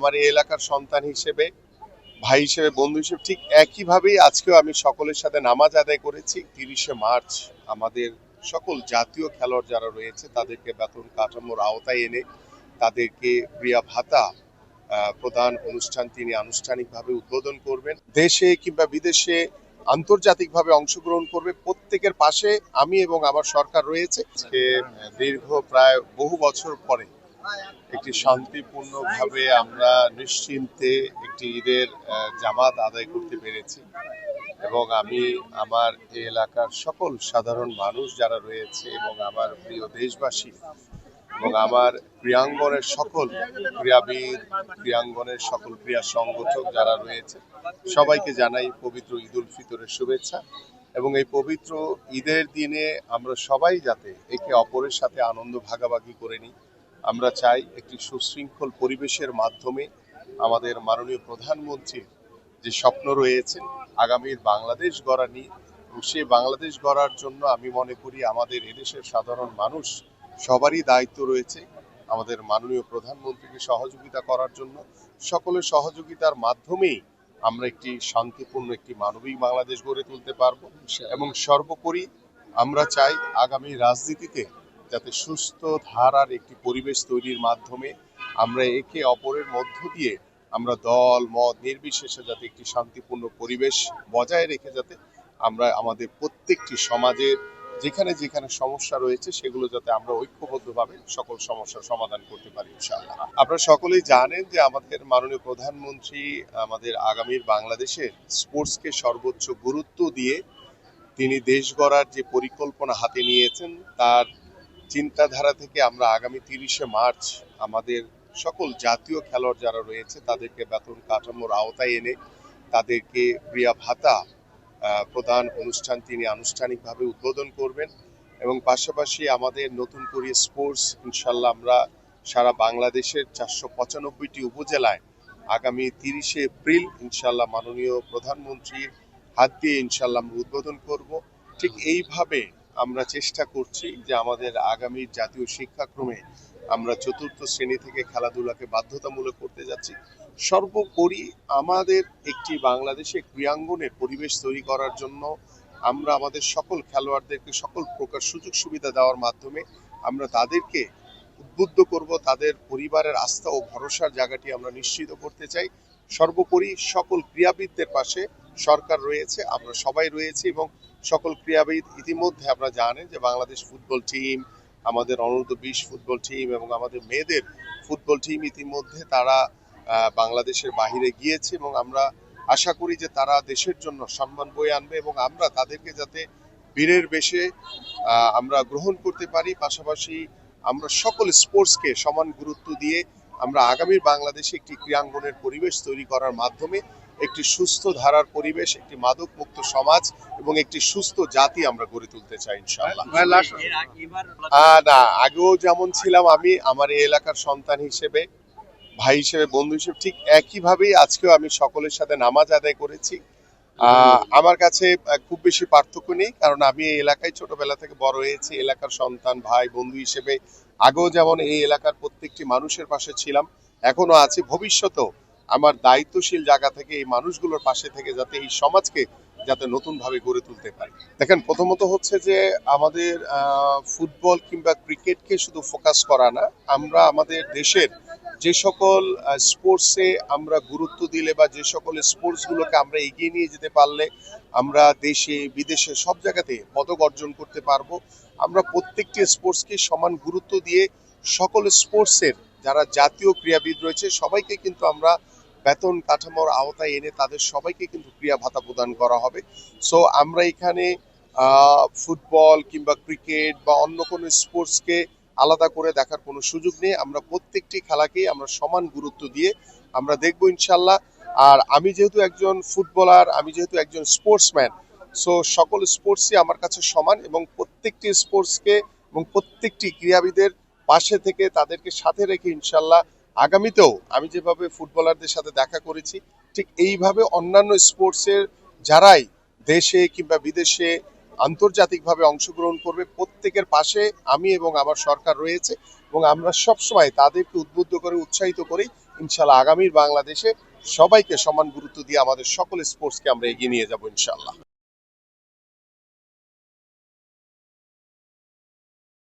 আমার এই এলাকার সন্তান হিসেবে, ভাই হিসেবে, বন্ধু হিসেবে ঠিক একইভাবেই আজকেও আমি সকলের সাথে নামাজ আদায় করেছি। 30শে মার্চ আমাদের সকল জাতীয় খেলোয়াড় যারা রয়েছে তাদেরকে বেতন কাঠামোর আওতায় এনে তাদেরকে ক্রিয়া ভাতা প্রদান অনুষ্ঠান তিনি আনুষ্ঠানিকভাবে উদ্বোধন করবেন। দেশে কিংবা বিদেশে আন্তর্জাতিকভাবে অংশগ্রহণ করবে, প্রত্যেকের পাশে আমি এবং আমার সরকার রয়েছে। দীর্ঘ প্রায় বহু বছর পরে একটি শান্তিপূর্ণভাবে আমরা নিশ্চিন্তে একটি ঈদের জামাত আদায় করতে পেরেছি এবং আমি আমার এই এলাকার সকল সাধারণ মানুষ যারা রয়েছে এবং আমার প্রিয় দেশবাসী এবং আমার ক্রীড়াঙ্গনের সকল ক্রীড়াবিদ, ক্রীড়াঙ্গনের সকল ক্রীড়া সংগঠক যারা রয়েছে সবাইকে জানাই পবিত্র ঈদ উল ফিতরের শুভেচ্ছা। এবং এই পবিত্র ঈদের দিনে আমরা সবাই যাতে একে অপরের সাথে আনন্দ ভাগাভাগি করে নিই। আমরা চাই একটি সুশৃঙ্খল পরিবেশের মাধ্যমে আমাদের মাননীয় প্রধানমন্ত্রীর যে স্বপ্ন রয়েছে আগামীর বাংলাদেশ গড়া নিয়ে, এবং সেই বাংলাদেশ গড়ার জন্য আমি মনে করি আমাদের এদেশের সাধারণ মানুষ সবারই দায়িত্ব রয়েছে আমাদের মাননীয় প্রধানমন্ত্রীকে সহযোগিতা করার জন্য। সকলের সহযোগিতার মাধ্যমেই আমরা একটি শান্তিপূর্ণ একটি মানবিক বাংলাদেশ গড়ে তুলতে পারবো। এবং সর্বোপরি আমরা চাই আগামী রাজনীতিতে যাতে সুস্থ ধারার একটি পরিবেশ তৈরির মাধ্যমে আমরা একে অপরের মধ্য দিয়ে আমরা দল মত নির্বিশেষে যাতে একটি শান্তিপূর্ণ পরিবেশ বজায় রেখে যাতে আমরা আমাদের প্রত্যেকটি সমাজের যেখানে যেখানে সমস্যা রয়েছে সেগুলো যাতে আমরা ঐক্যবদ্ধভাবে সকল সমস্যার সমাধান করতে পারি ইনশাআল্লাহ। আপনারা সকলেই জানেন যে আমাদের মাননীয় প্রধানমন্ত্রী আমাদের আগামীর বাংলাদেশে স্পোর্টসকে সর্বোচ্চ গুরুত্ব দিয়ে তিনি দেশ গড়ার যে পরিকল্পনা হাতে নিয়েছেন তার চিন্তাধারা থেকে আমরা আগামী 30শে মার্চ আমাদের সকল জাতীয় খেলোয়াড় যারা রয়েছে তাদেরকে বেতন কাঠামোর আওতায় এনে তাদেরকে ক্রিয়া ভাতা প্রদান অনুষ্ঠান তিনি আনুষ্ঠানিকভাবে উদ্বোধন করবেন। এবং পাশাপাশি আমাদের নতুন করে স্পোর্টস ইনশাল্লাহ আমরা সারা বাংলাদেশের 495টি উপজেলায় আগামী 30শে এপ্রিল ইনশাল্লাহ মাননীয় প্রধানমন্ত্রীর হাত দিয়ে ইনশাল্লাহ আমরা উদ্বোধন করব। ঠিক এইভাবে আমরা চেষ্টা করছি যে আমাদের আগামী জাতীয় শিক্ষাক্রমে আমরা 4র্থ শ্রেণী থেকে খেলাধুলাকে বাধ্যতামূলক করতে যাচ্ছি। সর্বোপরি আমাদের একটি বাংলাদেশে ক্রীড়াঙ্গনের পরিবেশ তৈরি করার জন্য আমরা আমাদের সকল খেলোয়াড়দেরকে সকল প্রকার সুযোগ সুবিধা দেওয়ার মাধ্যমে আমরা তাদেরকে উদ্বুদ্ধ করব, তাদের পরিবারের আস্থা ও ভরসার জায়গাটি আমরা নিশ্চিত করতে চাই। সর্বোপরি সকল ক্রীড়াবিদদের পাশে সরকার রয়েছে, আমরা সবাই রয়েছে এবং সকল ক্রীড়াবিদ ইতিমধ্যে আপনারা জানেন যে বাংলাদেশ ফুটবল টিম, আমাদের অনূর্ধ্ব 20 ফুটবল টিম এবং আমাদের মেয়েদের ফুটবল টিম ইতিমধ্যে তারা বাংলাদেশের বাহিরে গিয়েছে এবং আমরা আশা করি যে তারা দেশের জন্য সম্মান বয়ে আনবে এবং আমরা তাদেরকে যাতে বীরের বেশে আমরা গ্রহণ করতে পারি। পাশাপাশি আমরা সকল স্পোর্টসকে সমান গুরুত্ব দিয়ে আমরা আগামীর বাংলাদেশে একটি ক্রীড়াঙ্গনের পরিবেশ তৈরি করার মাধ্যমে একটি সুস্থ ধারার পরিবেশ, একটি মাদক মুক্ত সমাজ এবং একটি সুস্থ জাতি আমরা গড়ে তুলতে চাই ইনশাআল্লাহ। না, আগেও যেমন ছিলাম আমি আমার এই এলাকার সন্তান হিসেবে, ভাই হিসেবে, বন্ধু হিসেবে ঠিক একইভাবেই আজকেও আমি সকলের সাথে নামাজ আদায় করেছি। আমার কাছে খুব বেশি পার্থক্য নেই, কারণ আমি এই এলাকায় ছোটবেলা থেকে বড় হয়েছি, এলাকার সন্তান, ভাই, বন্ধু হিসেবে আগেও যেমন এই এলাকার প্রত্যেকটি মানুষের পাশে ছিলাম, এখনো আছি, ভবিষ্যতেও আমার দায়িত্বশীল জায়গা থেকে এই মানুষগুলোর পাশে থেকে যাতে এই সমাজকে যাতে নতুনভাবে গড়ে তুলতে পারি। দেখেন, প্রথমত হচ্ছে যে আমাদের ফুটবল কিংবা ক্রিকেটকে শুধু ফোকাস করা না, আমরা আমাদের দেশের যে সকল স্পোর্টসে আমরা গুরুত্ব দিলে বা যে সকল স্পোর্টসগুলোকে আমরা এগিয়ে নিয়ে যেতে পারলে আমরা দেশে বিদেশে সব জায়গাতে পদক অর্জন করতে পারবো। আমরা প্রত্যেকটি স্পোর্টসকে সমান গুরুত্ব দিয়ে সকল স্পোর্টসের যারা জাতীয় ক্রীড়াবিদ রয়েছে সবাইকে কিন্তু আমরা বেতন কাঠামোর আওতায় এনে তাদের সবাইকে কিন্তু ক্রিয়া ভাতা প্রদান করা হবে। সো আমরা এখানে ফুটবল কিংবা ক্রিকেট বা অন্য কোনো স্পোর্টসকে আলাদা করে দেখার কোনো সুযোগ নেই। আমরা প্রত্যেকটি খেলাকেই আমরা সমান গুরুত্ব দিয়ে আমরা দেখবো ইনশাল্লাহ। আর আমি যেহেতু একজন ফুটবলার, আমি যেহেতু একজন স্পোর্টসম্যান, সো সকল স্পোর্টসই আমার কাছে সমান এবং প্রত্যেকটি স্পোর্টসকে এবং প্রত্যেকটি ক্রীড়াবিদের পাশে থেকে তাদেরকে সাথে রেখে ইনশাল্লাহ আগামীতেও আমি যেভাবে ফুটবলারদের সাথে দেখা করেছি ঠিক এইভাবে অন্যান্য স্পোর্টসের যারাই দেশে কিংবা বিদেশে আন্তর্জাতিকভাবে অংশগ্রহণ করবে প্রত্যেকের পাশে আমি এবং আমার সরকার রয়েছে। এবং আমরা সবসময় তাদেরকে উদ্বুদ্ধ করে উৎসাহিত করি। ইনশাল্লাহ আগামীর বাংলাদেশে সবাইকে সমান গুরুত্ব দিয়ে আমাদের সকল স্পোর্টসকে আমরা এগিয়ে নিয়ে যাব ইনশাল্লাহ।